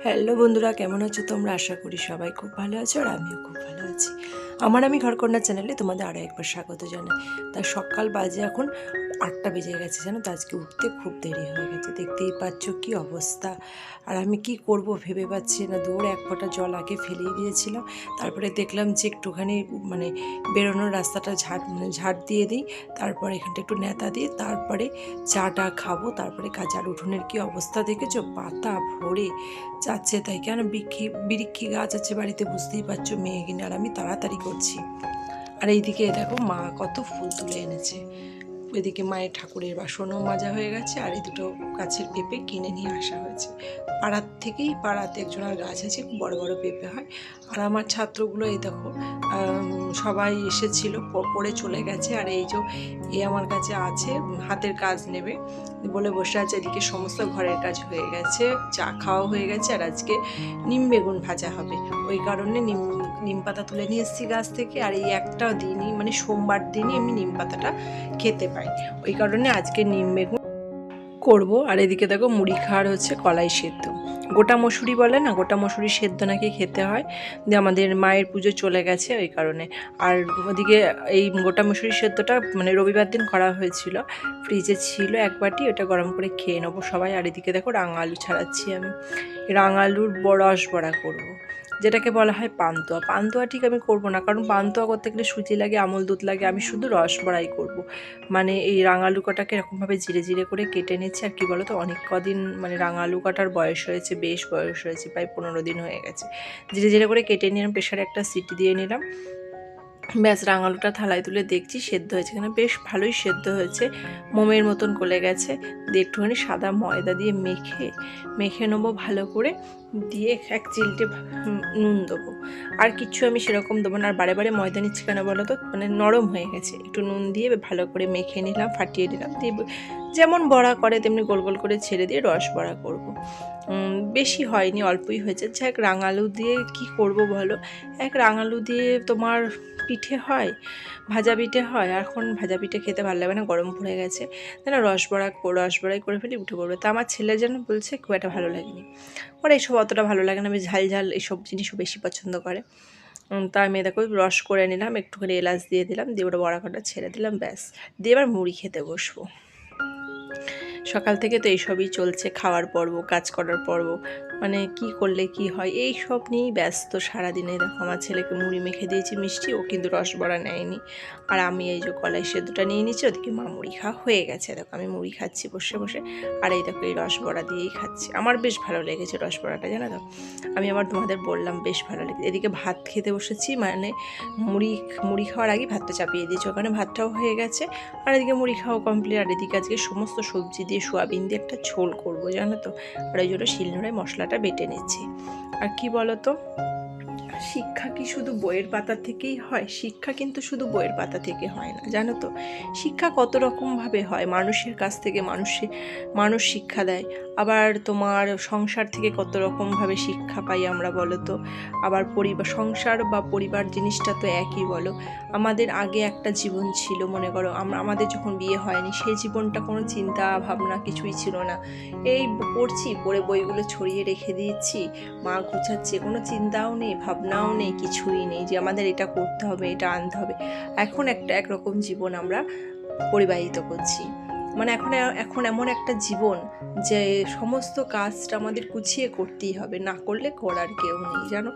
Hello বন্ধুরা, কেমন আছো তোমরা? আশা করি সবাই খুব ভালো আছো আর আমিও খুব ভালো আছি। আমি ঘরকন্যা চ্যানেলে তোমাদের আরও একবার স্বাগত জানাই। তাই সকাল বাজে এখন 8টা বেজে গেছে, জানো তো। আজকে উঠতে খুব দেরি হয়ে গেছে, দেখতেই পাচ্ছ কি অবস্থা। আর আমি কি করব ভেবে পাচ্ছি না। দৌড়ে এক ফোঁটা জল আগে ফেলেই দিয়েছিলাম, তারপরে দেখলাম যে একটুখানি মানে বেরোনোর রাস্তাটা ঝাড় দিয়ে দিই, তারপর এখানটা একটু নেতা দিয়ে তারপরে চাটা খাবো। তারপরে কাজ। আর উঠোনের কি অবস্থা দেখেছো, পাতা ভরে যাচ্ছে। তাই কেন বিরিক্ষি গাছ আছে বাড়িতে, বুঝতেই পারছো, মেয়ে কিনে। আর আমি তাড়াতাড়ি করছি। আর এইদিকে দেখো মা কত ফুল তুলে এনেছে। এদিকে মায়ের ঠাকুরের বাসনও মাজা হয়ে গেছে, আর এই দুটো গাছের পেঁপে কিনে নিয়ে আসা হয়েছে পাড়াতে একজনের গাছ আছে, খুব বড় বড় পেঁপে হয়। আর আমার ছাত্রগুলো এই দেখো সবাই এসেছিল, পড়ে চলে গেছে। আর এই যে আমার কাছে আছে, হাতের কাজ নেবে বলে বসে আছে। এদিকে সমস্ত ঘরের কাজ হয়ে গেছে, চা খাওয়া হয়ে গেছে। আর আজকে নিম বেগুন ভাজা হবে, ওই কারণে নিম পাতা তুলে নিয়ে এসেছি গাছ থেকে। আর এই একটা দিনই মানে সোমবার দিনই আমি নিম পাতাটা খেতে পাই, ওই কারণে আজকে নিম বেগুন করবো। আর এদিকে দেখো মুড়ি খাওয়ার হচ্ছে কলাই সেদ্ধ, গোটা মসুরি বলে না, গোটা মসুরি সেদ্ধ নাকি খেতে হয়। যে আমাদের মায়ের পুজো চলে গেছে ওই কারণে। আর ওদিকে এই গোটা মসুরি সেদ্ধটা মানে রবিবার দিন করা হয়েছিল, ফ্রিজে ছিল এক বাটি, ওটা গরম করে খেয়ে নেবো সবাই। আর এদিকে দেখো রাঙা আলু ছাড়াচ্ছি আমি, রাঙা আলুর রস বড়া করবো, যেটাকে বলা হয় পান্তুয়া। পান্তুয়া ঠিক আমি করব না, কারণ পান্তুয়া করতে গেলে সুজি লাগে, আমল দুধ লাগে। আমি শুধু রস বড়াই করব। মানে এই রাঙালু কটাকে এরকমভাবে জিরে জিরে করে কেটে নিচ্ছে। আর কি বলো তো, অনেক কদিন মানে রাঙালু কাটার বয়স হয়েছে, বেশ বয়স হয়েছে, প্রায় 15 দিন হয়ে গেছে। জিরে জিরে করে কেটে নিলাম, প্রেশারে একটা সিটি দিয়ে নিলাম, ব্যাস। রাঙালুটা থালায় তুলে দেখছি সেদ্ধ হয়েছে কিনা, বেশ ভালোই সেদ্ধ হয়েছে, মোমের মতন গলে গেছে। দিয়ে একটুখানি সাদা ময়দা দিয়ে মেখে নেবো ভালো করে, দিয়ে এক চিলটে নুন দেবো। আর কিচ্ছু আমি সেরকম দেবো না। আর বারে বারে ময়দা নিচ্ছি কেন বলো তো, মানে নরম হয়ে গেছে। একটু নুন দিয়ে ভালো করে মেখে নিলাম, ফাটিয়ে দিলাম, দিয়ে যেমন বড়া করে তেমনি গোল গোল করে ছেড়ে দিয়ে রস বড়া করবো। বেশি হয়নি, অল্পই হয়েছে। এক রাঙালু দিয়ে কি করব বলো, এক রাঙালু দিয়ে তোমার পিঠে হয়, ভাজা পিঠে হয়। এখন ভাজা পিঠে খেতে ভালো লাগে না, গরম পড়ে গেছে। না, রস বড়াই করে ফেলি, উঠে পড়বে। তা আমার ছেলে যেন বলছে খুব একটা ভালো লাগেনি, ওরা এইসব অতটা ভালো লাগে না, আমি ঝাল ঝাল এইসব জিনিসও বেশি পছন্দ করে। তা আমি দেখো রস করে নিলাম, একটুখানি এলাচ দিয়ে দিলাম, দিয়ে ওটা বড়া কটা ছেড়ে দিলাম, ব্যাস। দিয়ে এবার মুড়ি খেতে বসবো। সকাল থেকে তো এইসবই চলছে, খাওয়ার পর্ব, কাজ করার পর্ব, মানে কি করলে কি হয় এই সব নিয়েই ব্যস্ত সারাদিনে। দেখো আমার ছেলেকে মুড়ি মেখে দিয়েছি মিষ্টি, ও কিন্তু রস বড়া নেয়নি। আর আমি এই যে কলাই সেদ্ধটা নিয়ে নিচ্ছি, ওদিকে মা মুড়ি খাওয়া হয়ে গেছে। দেখো আমি মুড়ি খাচ্ছি বসে বসে, আর এই দেখো এই রস বড়া দিয়েই খাচ্ছি। আমার বেশ ভালো লেগেছে রস বড়াটা, জানো তো। আমি আবার তোমাদের বললাম বেশ ভালো লেগেছে। এদিকে ভাত খেতে বসেছি, মানে মুড়ি খাওয়ার আগে ভাতটা চাপিয়ে দিয়েছি, ওখানে ভাতটাও হয়ে গেছে। আর এদিকে মুড়ি খাওয়া কমপ্লিট। আর এদিকে আজকে সমস্ত সবজি দিয়ে সোয়াবিন দিয়ে একটা ঝোল করবো, জানো তো। আর ওই জন্য শিলনোড়ায় মশলাটা বেটে নিচ্ছি। আর কি বলো তো, শিক্ষা কি শুধু বইয়ের পাতা থেকেই হয়? শিক্ষা কিন্তু শুধু বইয়ের পাতা থেকে হয় না, জানো তো। শিক্ষা কত রকমভাবে হয়, মানুষের কাছ থেকে মানুষ শিক্ষা দেয়। আবার তোমার সংসার থেকে কত রকমভাবে শিক্ষা পাই আমরা, বলো তো। আবার সংসার বা পরিবার জিনিসটা তো একই, বলো। আমাদের আগে একটা জীবন ছিল, মনে করো আমাদের যখন বিয়ে হয়নি, সেই জীবনটা কোনো চিন্তা ভাবনা কিছুই ছিল না। এই পড়ে বইগুলো ছড়িয়ে রেখে দিয়েছি, মা গুছাচ্ছে, কোনো চিন্তাও নেই, ভাবনাও নেই, কিছুই নেই যে আমাদের এটা করতে হবে, এটা আনতে হবে। এখন একরকম জীবন আমরা পরিবাহিত করছি। মানে এখন এমন একটা জীবন যে সমস্ত কাজটা আমাদের গুছিয়ে করতেই হবে, না করলে করার কেউ নেই, জানো।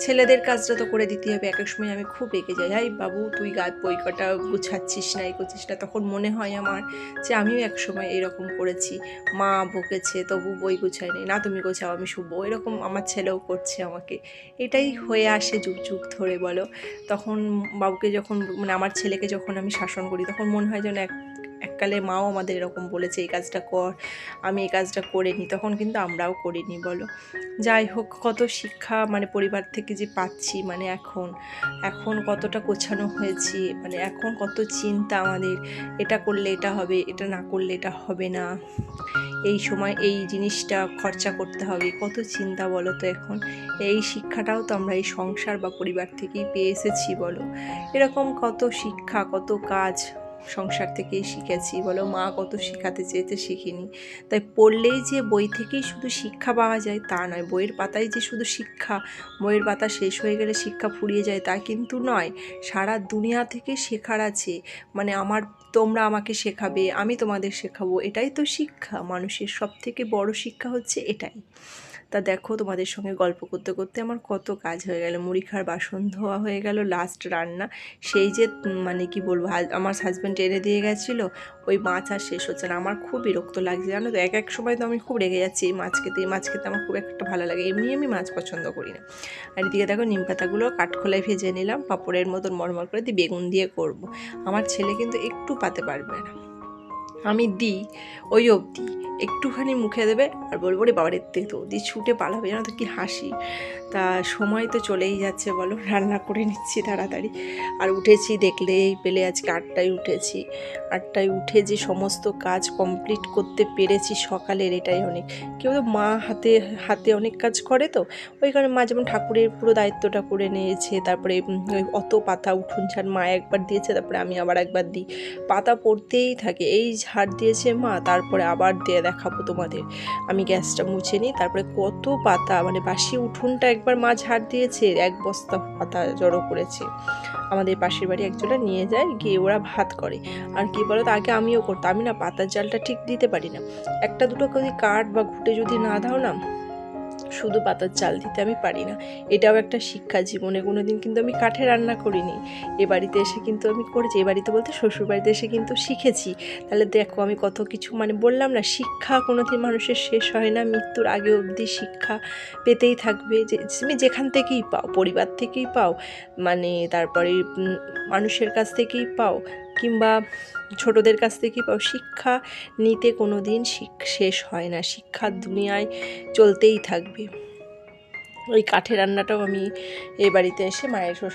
ছেলেদের কাজটা তো করে দিতেই হবে। এক সময় আমি খুব রেগে যাই, হাই বাবু তুই বই কটা গুছাচ্ছিস না, এই করছিস না। তখন মনে হয় আমার যে আমিও এক সময় এরকম করেছি, মা বকেছে তবু বই গুছায়নি, না তুমি গোছাও আমি শুবো, এরকম আমার ছেলেও করছে আমাকে। এটাই হয়ে আসে যুগ যুগ ধরে, বলো। তখন বাবুকে যখন মানে আমার ছেলেকে যখন আমি শাসন করি, তখন মনে হয় যেন এককালে মাও আমাদের এরকম বলেছে এই কাজটা কর, আমি এই কাজটা করে নিই, তখন কিন্তু আমরাও করিনি, বলো। যাই হোক, কত শিক্ষা মানে পরিবার থেকে যে পাচ্ছি, মানে এখন কতটা গোছানো হয়েছি, মানে এখন কত চিন্তা আমাদের, এটা করলে এটা হবে, এটা না করলে এটা হবে না, এই সময় এই জিনিসটা খরচা করতে হবে, কত চিন্তা, বলো তো। এখন এই শিক্ষাটাও তো আমরা এই সংসার বা পরিবার থেকেই পেয়ে এসেছি, বলো। এরকম কত শিক্ষা, কত কাজ, সংসার থেকেই শিখেছি বলো, মা কত শেখাতে চেয়েছে শিখিনি। তাই পড়লেই যে বই থেকেই শুধু শিক্ষা পাওয়া যায় তা নয়, বইয়ের পাতায় যে শুধু শিক্ষা, বইয়ের পাতা শেষ হয়ে গেলে শিক্ষা ফুরিয়ে যায় তা কিন্তু নয়। সারা দুনিয়া থেকে শেখার আছে, মানে তোমরা আমাকে শেখাবে, আমি তোমাদের শেখাবো, এটাই তো শিক্ষা। মানুষের সব থেকে বড় শিক্ষা হচ্ছে এটাই। তা দেখো, তোমাদের সঙ্গে গল্প করতে করতে আমার কত কাজ হয়ে গেল। মুড়ি খাওয়ার বাসন ধোয়া হয়ে গেল, লাস্ট রান্না সেই যে মানে কি বলবো, আমার হাজব্যান্ড এনে দিয়ে গেছিলো, ওই মাছ আর শেষ হচ্ছে না। আমার খুব বিরক্ত লাগছে জানো তো, এক সময় তো আমি খুব রেগে যাচ্ছি এই মাছ খেতে আমার খুব একটা ভালো লাগে, এমনি আমি মাছ পছন্দ করি না। আর এদিকে দেখো নিম পাতাগুলো কাঠখোলায় ভেজে নিলাম, পাঁপড়ের মতন মরমর করে দিয়ে বেগুন দিয়ে করব। আমার ছেলে কিন্তু একটু পাতে পারবে না, আমি দিই ওই অবধি, একটুখানি মুখে দেবে আর বলবো রে বাবার এতে তো দিয়ে ছুটে পালাবে, জানো তো কি হাসি। তা সময় তো চলেই যাচ্ছে বলো, রান্না করে নিচ্ছি তাড়াতাড়ি। আর উঠেছি দেখলেই পেলে, আজকে 8টায় উঠেছি। 8টায় উঠে যে সমস্ত কাজ কমপ্লিট করতে পেরেছি সকালের, এটাই অনেক। কেউ তো মা হাতে হাতে অনেক কাজ করে, তো ওই কারণে মা যেমন ঠাকুরের পুরো দায়িত্বটা করে নিয়েছে, তারপরে ওই অত পাতা উঠুন ঝাড় মা একবার দিয়েছে, তারপরে আমি আবার একবার দিই, পাতা পড়তেই থাকে। এই ঝাড় দিয়েছে মা, তারপরে আবার দিয়ে দেখাবো তোমাদের। আমি গ্যাসটা মুছে নিই, তারপরে কত পাতা, মানে বাসি উঠোনটা একবার মা ঝাড় দিয়েছে, 1 বস্তা পাতা জড়ো করেছে। আমাদের পাশের বাড়ি একজোড়া নিয়ে যায়, গিয়ে ওরা ভাত করে। আর কি বলো তো, আগে আমিও করতাম, আমি না পাতার জালটা ঠিক দিতে পারি না, একটা দুটো যদি কাঠ বা ঘুঁটে যদি না দাও না, শুধু পাতার চাল দিতে আমি পারি না। এটাও একটা শিক্ষা, জীবনে কোনো দিন কিন্তু আমি কাঠে রান্না করিনি, এ বাড়িতে এসে কিন্তু আমি করেছি। এ বাড়িতে বলতে শ্বশুর বাড়িতে এসে কিন্তু শিখেছি। তাহলে দেখো আমি কত কিছু, মানে বললাম না, শিক্ষা কোনোদিন মানুষের শেষ হয় না, মৃত্যুর আগে অবধি শিক্ষা পেতেই থাকবে। যে তুমি যেখান থেকেই পাও, পরিবার থেকেই পাও, মানে তারপরে মানুষের কাছ থেকেই পাও, কিংবা ছোটদের কাছ থেকেই পাও, শিক্ষা নিতে কোনো দিন শেষ হয় না, শিক্ষার দুনিয়ায় চলতেই থাকবে। ওই কাঠের রান্নাটাও আমি এই বাড়িতে এসে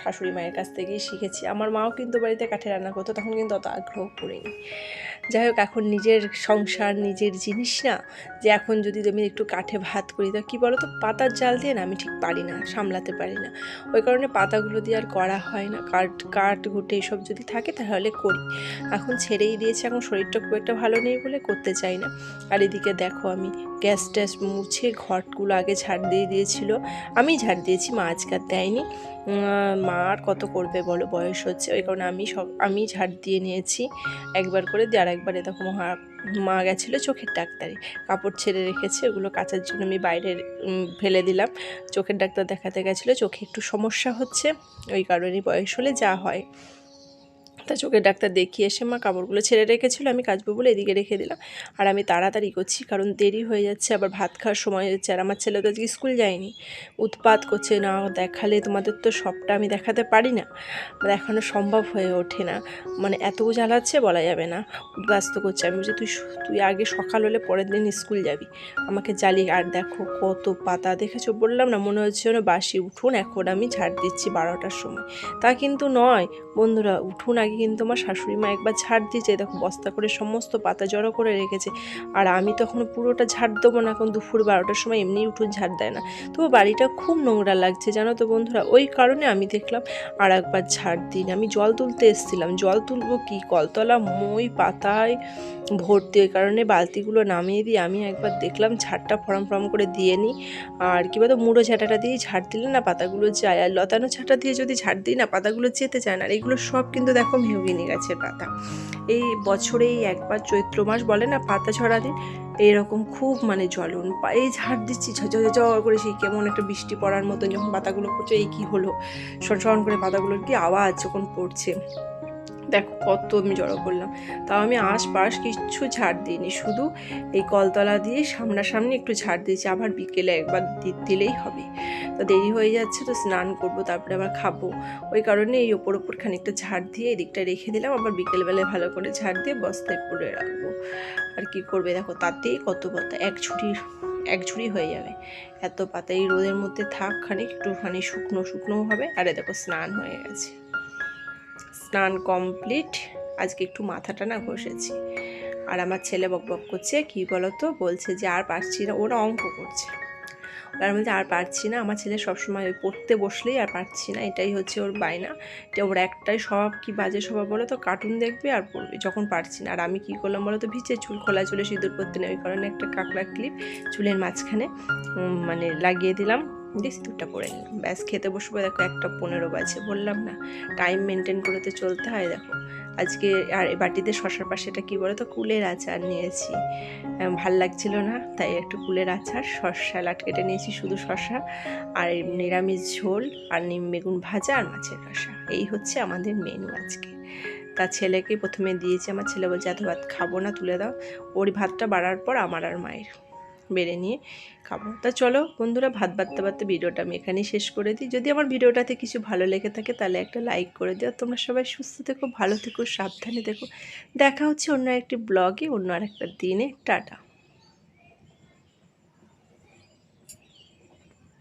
শাশুড়ি মায়ের কাছ থেকেই শিখেছি। আমার মাও কিন্তু বাড়িতে কাঠে রান্না করতো, তখন কিন্তু অত আগ্রহ করিনি। যাই হোক, এখন নিজের সংসার, নিজের জিনিস না, যে এখন যদি আমি একটু কাঠে ভাত করি, তা কী বলো তো, পাতার জাল দিয়ে না আমি ঠিক পারি না, সামলাতে পারি না, ওই কারণে পাতাগুলো দিয়ে আর করা হয় না। কাঠ ঘুটে এসব যদি থাকে তাহলে করি, এখন ছেড়েই দিয়েছি, এখন শরীরটা খুব একটা ভালো নেই বলে করতে চাই না। আর এদিকে দেখো আমি গ্যাস ট্যাস মুছে ঘরগুলো আগে ঝাড় দিয়ে দিয়েছিল, আমি ঝাড় দিয়েছি, মা আজকে আর দেয়নি। মা আর কত করবে বলো, বয়স হচ্ছে, ওই কারণে আমি ঝাড় দিয়ে নিয়েছি একবার করে দিয়ে। আর একবার দেখো মা গেছিলো চোখের ডাক্তারে, কাপড় ছেড়ে রেখেছে, ওগুলো কাচার জন্য আমি বাইরে ফেলে দিলাম। চোখের ডাক্তার দেখাতে গেছিলো, চোখে একটু সমস্যা হচ্ছে, ওই কারণে বয়স হলে যা হয়। তা চোখের ডাক্তার দেখিয়ে এসে মা কাপড়গুলো ছেড়ে রেখেছিলো, আমি কাচবো বলে এদিকে রেখে দিলাম। আর আমি তাড়াতাড়ি করছি, কারণ দেরি হয়ে যাচ্ছে, আবার ভাত খাওয়ার সময় হচ্ছে। আর আমার ছেলে তো আজকে স্কুল যায়নি, উৎপাত করছে, না দেখালে তোমাদের তো সবটা আমি দেখাতে পারি না, দেখানো সম্ভব হয়ে ওঠে না, মানে এত জ্বালাচ্ছে বলা যাবে না, ব্যস্ত করছে। আমি বলছি তুই আগে সকাল হলে পরের দিন স্কুল যাবি, আমাকে জ্বালিয়ে। আর দেখো কত পাতা দেখেছো, বললাম না মনে হচ্ছে যেন বাসি উঠুন এখন আমি ঝাড় দিচ্ছি 12টার সময়, তা কিন্তু নয় বন্ধুরা। উঠুন আগে কিন্তু আমার শাশুড়ি মা একবার ঝাড় দিয়েছে, দেখো বস্তা করে সমস্ত পাতা জড়ো করে রেখেছে, আর আমি তখন পুরোটা ঝাড় দেবো না, এখন দুপুর 12টার সময় এমনি উঠুন ঝাড় দেয় না। তবু বাড়িটা খুব নোংরা লাগছে জানো তো বন্ধুরা, ওই কারণে আমি দেখলাম আর একবার ঝাড় দিন। আমি জল তুলতে এসেছিলাম, জল তুলবো কি, কলতলা মই পাতায় ভর্তি, ওই কারণে বালতিগুলো নামিয়ে দিয়ে আমি একবার দেখলাম ঝাড়টা ফরম করে দিয়ে নিই। আর কী বলতো, মুড়ো ঝাঁটাটা দিয়ে ঝাড় দিলে না পাতাগুলো যায়, আর লতানো ঝাঁটা দিয়ে যদি ঝাড় দিই না পাতাগুলো যেতে চায় না। আর এগুলো সব কিন্তু দেখো মেহগিনি গাছের পাতা, এই বছরেই একবার চৈত্র মাস বলে না পাতা ঝরা দিন, এইরকম খুব মানে জ্বলন, এই ঝাড় দিচ্ছি ঝ করে, সেই কেমন একটা বৃষ্টি পড়ার মতন যখন পাতাগুলো পড়ছে, এই কী হলো শন করে পাতাগুলোর কি আওয়াজ যখন পড়ছে, দেখো কত আমি জড়ো করলাম। তাও আমি আশপাশ কিচ্ছু ঝাড় দিইনি, শুধু এই কলতলা দিয়ে সামনাসামনি একটু ঝাড় দিয়েছি, আবার বিকেলে একবার দিলেই হবে। তো দেরি হয়ে যাচ্ছে, তো স্নান করবো, তারপরে আবার খাবো, ওই কারণে এই ওপর খানিকটা ঝাড় দিয়ে এদিকটা রেখে দিলাম, আবার বিকেলবেলায় ভালো করে ঝাড় দিয়ে বস্তায় পুড়ে রাখবো। আর কি করবে দেখো, তাতেই কত পাতা, এক ঝুড়ি হয়ে যাবে এত পাতা। এই রোদের মধ্যে থাক একটুখানি শুকনো হবে। আরে দেখো স্নান হয়ে গেছে, স্নান কমপ্লিট। আজকে একটু মাথাটা না ঘষেছি। আর আমার ছেলে বকবক করছে, কি বলতো, বলছে যে আর পারছি না, ওরা অঙ্ক করছে, আর বলছে আর পারছি না। আমার ছেলে সবসময় ওই পড়তে বসলেই আর পারছি না, এটাই হচ্ছে ওর বায়না। এটা ওর একটাই স্বভাব, কি বাজে স্বভাব বলো তো, কার্টুন দেখবে আর পড়বে যখন পারছি না। আর আমি কী করলাম বলো তো, ভিজে চুল, খোলা চুলে সিঁদুর পরতে নেই, ওই কারণে একটা কাঁকড়া ক্লিপ চুলের মাঝখানে মানে লাগিয়ে দিলাম, দিয়ে সিঁদুরটা পরে নিলাম, ব্যাস খেতে বসবো। দেখো 1:15 বাজে, বললাম না টাইম মেনটেন করে তো চলতে হয়। দেখো আজকে আর এই বাটিতে শশার পাশে এটা কী বলো তো, কুলের আচার নিয়েছি। ভাল লাগছিল না, তাই একটু কুলের আচার, স্যালাড কেটে নিয়েছি, শুধু শশা আর নিরামিষ ঝোল আর নিম বেগুন ভাজা আর মাছের কষা। এই হচ্ছে আমাদের মেনু আজকে। তা ছেলেকে প্রথমে দিয়েছি, আমার ছেলে বলছে এত ভাত খাবো না, তুলে দাও। ওর ভাতটা বাড়ার পর আমার আর মায়ের বেড়ে নিয়ে খাবো। তা চলো বন্ধুরা, ভাত বাড়তে বাড়তে ভিডিওটা আমি এখানেই শেষ করে দিই। যদি আমার ভিডিওটাতে কিছু ভালো লেগে থাকে তাহলে একটা লাইক করে দিও। তোমরা সবাই সুস্থ থেকো, ভালো থেকো, সাবধানে থেকো। দেখা হচ্ছে অন্য একটি ব্লগে, অন্য আর একটা দিনে। টাটা।